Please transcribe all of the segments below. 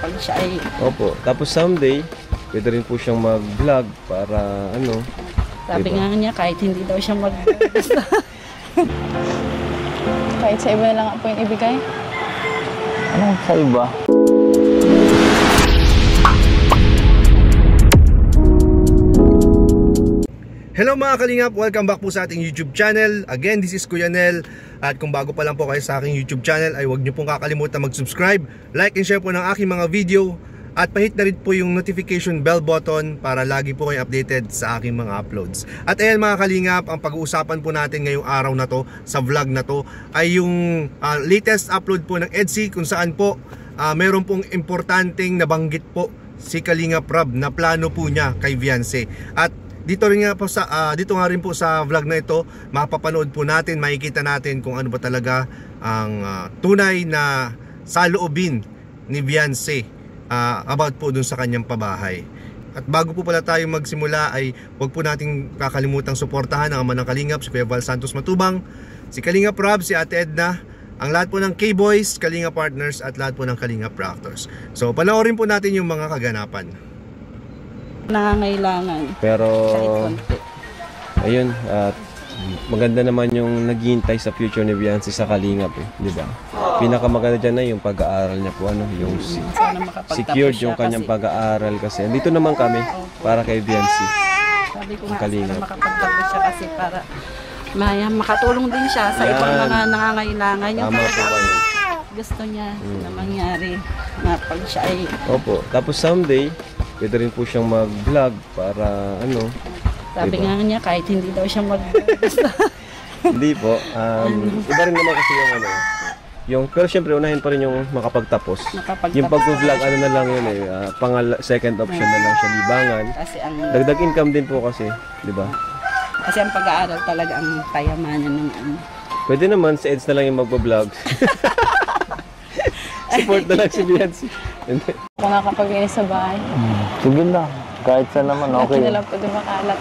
pag siya ay... Opo. Tapos someday, pwede rin po siyang mag-vlog para ano. Sabi diba? nga niya, kahit hindi daw siya mag... Kahit sa iba na lang po yung ibigay. Anong sa iba? Hello mga Kalingap! Welcome back po sa ating YouTube channel. Again, this is Kuya Nel. At kung bago pa lang po kayo sa aking YouTube channel, ay huwag niyo pong kakalimutan mag-subscribe, like and share po ng aking mga video. At pahit na rin po yung notification bell button para lagi po kayo updated sa aking mga uploads. At ayan mga Kalingap, ang pag-uusapan po natin ngayong araw na to, sa vlog na to, ay yung latest upload po ng EDSI, kung saan po meron pong importanteng nabanggit po si Kalingap Rob na plano po niya kay Vianse. At dito nga rin po sa vlog na ito, mapapanood po natin, makikita natin kung ano ba talaga ang tunay na saloobin ni Vianse about po dun sa kanyang pabahay. At bago po pala tayo magsimula ay huwag po nating kakalimutang suportahan ang ama ng Kalingap, si Kuya Val Santos Matubang, si Kalingap Rob, si Ate Edna, ang lahat po ng K-Boys, Kalingap Partners at lahat po ng Kalingap Proctors. So panoorin po natin yung mga kaganapan. Nangangailangan. Pero, Kahit konti. ayun, at maganda naman yung naghihintay sa future ni Vianse sa Kalingap di ba? Pinakamaganda dyan na yung pag-aaral niya po, yung Sana makapagtapos secured siya yung kanyang kasi pag-aaral kasi andito naman kami para kay Vianse. sabi ko nga, Kalingap. sana makapagtapos siya kasi para makatulong din siya sa Yan. ibang mga nangangailangan. Yung Tama po talaga kayo. gusto niya na mangyari na pag siya ay... Opo. Tapos someday, pwede rin po siyang mag-vlog para ano. Sabi diba? nga niya, kahit hindi daw siya mag... Hindi po. Iba rin naman kasi yung ano. Pero syempre unahin pa rin yung makapagtapos. Yung pag-vlog ano na lang yun second option na lang siya, libangan. Kasi ang... Dagdag income din po kasi, di ba? Kasi ang pag-aaral talaga ang kayamanan ng ano. Pwede naman si Eds na lang yung magpa-vlog. Support na lang si Vianse. Kung nakakapag-inis sa bahay. Sige lang. Kahit saan naman, okay. Laki na lang po di makalat.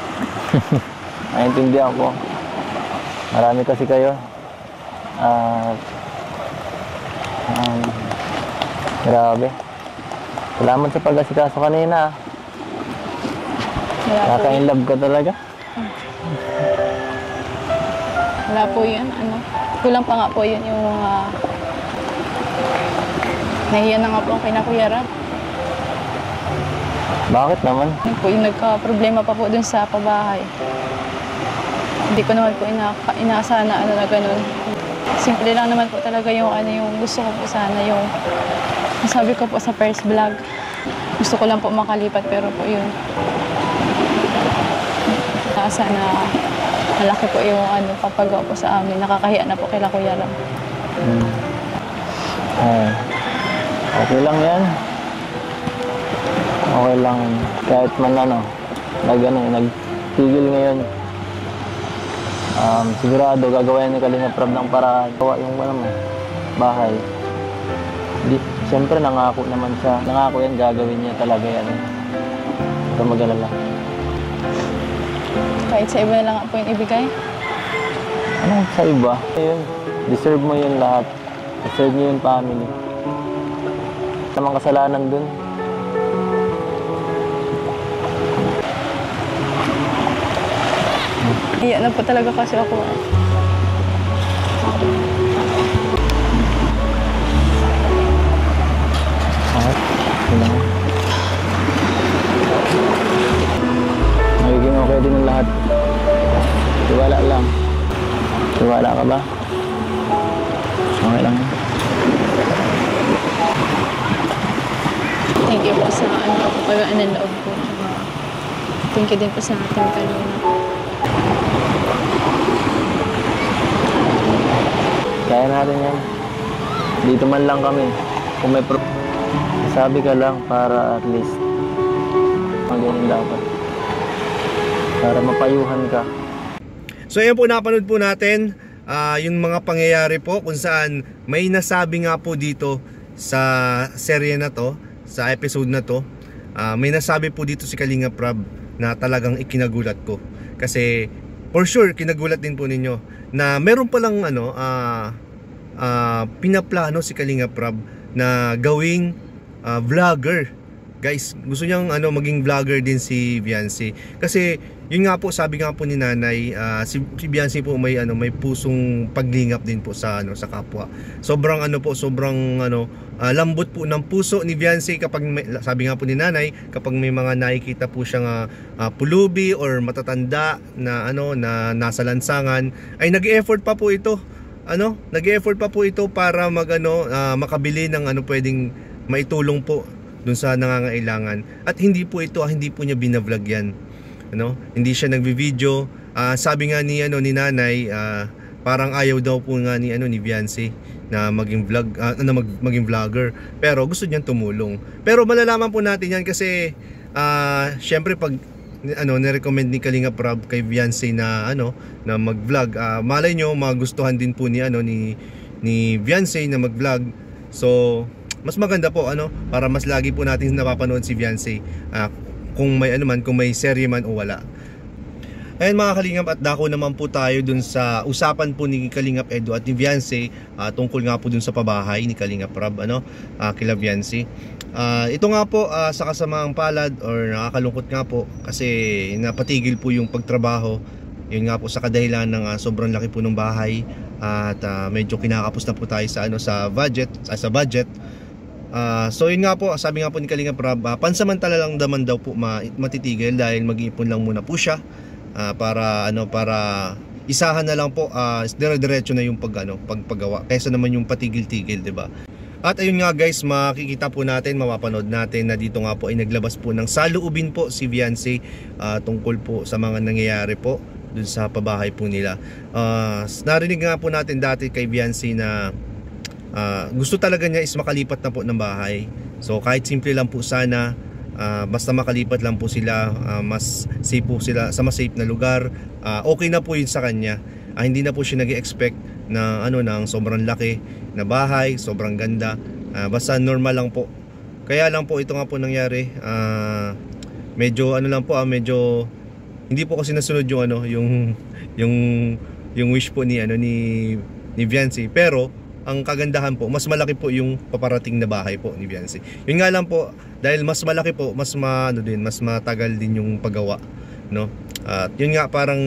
Naintindihan ko. Marami kasi kayo. Grabe. Salamat sa pag-asikaso kanina. Wala po, Kaka-inlove ka talaga. wala po yun. Kulang pa nga po yun yung mga... nahiya na nga po ang kay na Kuya Rob. Bakit naman? Yun po yung nagka-problema pa po dun sa pabahay. Hindi ko naman po inaasahan na na ganun. Simple lang naman po talaga yung yung gusto ko po sana yung sabi ko po sa first vlog. Gusto ko lang po makalipat pero po yun. Sana malaki po yung papagawa po sa amin. Nakakahiya na po kay Kuya Rob. Okay lang yan. Okay lang. Kahit man nagtigil ngayon. Sigurado gagawin ni Kalingap Rob ng para gawa yung bahay. Siyempre nangako naman siya. Nangako yan, gagawin niya talaga yan. Ito mag-alala. Kahit sa iba na lang po yung ibigay. Anong sa iba? Yun, deserve mo yun lahat. Deserve niyo yung family. Tamang kasalanan dun. Iya na po talaga kasi ako. Magiging okay din ang lahat. Tiwala lang. Tiwala ka ba? Okay lang. Thank you po sa pag-aan ng loob ko. Thank you din po sa ating kanina. Kaya natin yan. Dito man lang kami. Kung may sabi ka lang para at least magaling dapat. Para mapayuhan ka. So ayan po, napanood po natin yung mga pangyayari po kung saan may nasabi nga po dito sa serye na to, sa episode na to. May nasabi po dito si Kalingap Rob na talagang ikinagulat ko. Kasi for sure kinagulat din po ninyo na meron palang pinaplano si Kalingap Rob na gawing vlogger. Guys, gusto niyang maging vlogger din si Viancy. Kasi yun nga po, sabi nga po ni nanay, si Viancy po may pusong paglingap din po sa sa kapwa. Sobrang sobrang lambot po ng puso ni Viancy kapag sabi nga po ni nanay, kapag may mga nakikita po siyang pulubi or matatanda na na nasa lansangan, ay nag-e-effort pa po ito. Nag-e-effort pa po ito para makabili ng pwedeng maitulong po dun sa nangangailangan. At hindi po niya binavlog yan. Hindi siya nagvi-video. Sabi nga ni nanay, parang ayaw daw po nga ni Viancy na maging vlogger. Pero gusto niyang tumulong. Pero malalaman po natin yan kasi syempre pag ni-recommend ni Kalinga Prab kay Viancy na na mag-vlog, malay nyo magustuhan din po ni Viancy na mag-vlog. So mas maganda po para mas lagi po natin napapanood si Viancy, kung may kung may serye man o wala. Ayun mga Kalingap, at dako naman po tayo dun sa usapan po ni Kalingap Edu at ni Viancy tungkol nga po dun sa pabahay ni Kalingap Prab kila Viancy. Ito nga po sa kasamaang palad or nakakalungkot nga po kasi napatigil po yung pagtrabaho. Yun nga po sa kadahilan ng sobrang laki po ng bahay at medyo kinakapos na po tayo sa budget. So yun nga po, sabi nga po ni Kalinga Prab, pansamantala lang naman daw po matitigil dahil mag-iipon lang muna po siya para isahan na lang po, dire-diretso na yung pagpagawa kaysa naman yung patigil-tigil, 'di ba? At ayun nga guys, makikita po natin, mapapanood natin na dito nga po ay naglabas po ng saloobin po si Viancy tungkol po sa mga nangyayari po dun sa pabahay po nila. Narinig nga po natin dati kay Viancy na gusto talaga niya is makalipat na po ng bahay. So kahit simple lang po sana, basta makalipat lang po sila, mas safe po sila sa mas safe na lugar, okay na po yun sa kanya. Hindi na po siya nag-expect na ng sobrang laki na bahay, sobrang ganda, basta normal lang po. Kaya lang po ito nga po nangyari, medyo lang po, medyo hindi po kasi nasunod yung wish po ni Viancy. Pero ang kagandahan po, mas malaki po yung paparating na bahay po ni Viancy. Yun nga lang po, dahil mas malaki po, mas mas matagal din yung paggawa, At yun nga, parang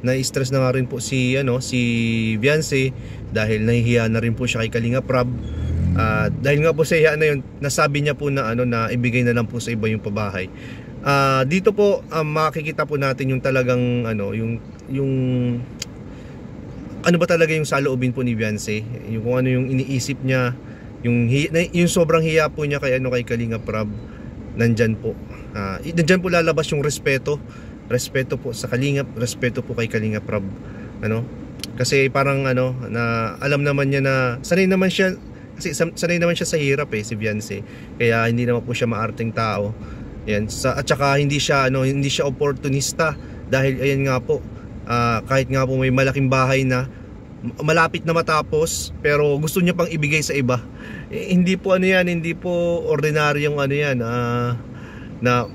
na-stress na nga rin po si Viancy dahil nahihiya na rin po siya kay Kalinga Prab. Dahil nga po sa hiya na yun, nasabi niya po na na ibigay na lang po sa iba yung pabahay. Dito po makikita po natin yung talagang yung ba talaga yung saloobin po ni Viancy, yung kung yung iniisip niya, yung sobrang hiya po niya kay Kalinga Prab. Nandyan po lalabas yung respeto po sa Kalingap, respeto po kay Kalinga Prab. Kasi parang na alam naman niya na sanay naman siya sa hirap si Viancy. Kaya hindi naman po siya maarteng tao. Yan, at saka hindi siya opportunista dahil ayan nga po, kahit nga po may malaking bahay na malapit na matapos pero gusto niya pang ibigay sa iba. Hindi po hindi po ordinaryong na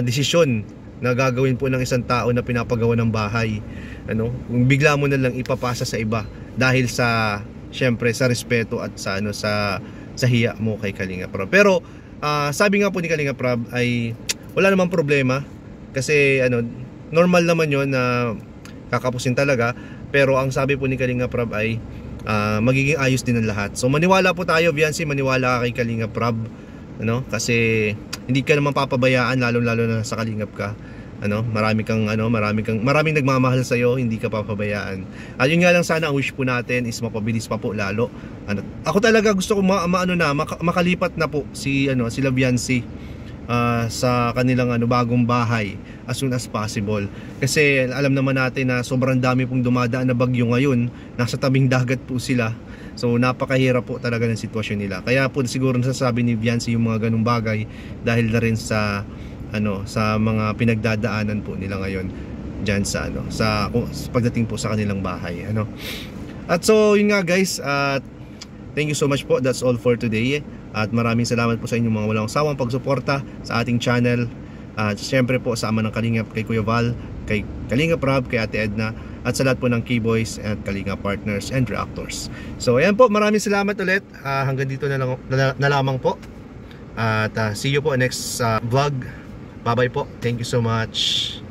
desisyon na gagawin po ng isang tao na pinapagawa ng bahay. Kung bigla mo na lang ipapasa sa iba dahil syempre sa respeto at sa hiya mo kay Kalinga Prab. Pero sabi nga po ni Kalinga Prab ay wala namang problema kasi normal naman yon na kakapusin talaga. Pero ang sabi po ni Kalinga Prab ay magiging ayos din ang lahat. So maniwala po tayo, Viancy, maniwala ka kay Kalinga Prab, kasi hindi ka naman papabayaan, lalo na sa Kalingap ka. Maraming nagmamahal sa iyo, hindi ka papabayaan. At yun nga lang, sana ang wish po natin is mapabilis pa po lalo. Ako talaga gusto ko makalipat na po sila Viancy sa kanilang bagong bahay as soon as possible. Kasi alam naman natin na sobrang dami pong dumadaan na bagyo ngayon, nasa tabing dagat po sila. So napakahirap po talaga ng sitwasyon nila. Kaya po siguro nasasabi ni Viancy yung mga ganung bagay dahil na rin sa mga pinagdadaanan po nila ngayon diyan sa pagdating po sa kanilang bahay. At so yun nga guys, thank you so much po. That's all for today. At maraming salamat po sa inyong mga walang sawang pagsuporta sa ating channel. Siyempre po sa ama ng Kalingap, kay Kuya Val, kay Kalinga Prab, kay Ate Edna. at sa lahat po ng K-Boys at Kalinga partners and reactors. So ayan po, maraming salamat ulit. Hanggang dito na lamang po. At see you po next vlog. Bye bye po. Thank you so much.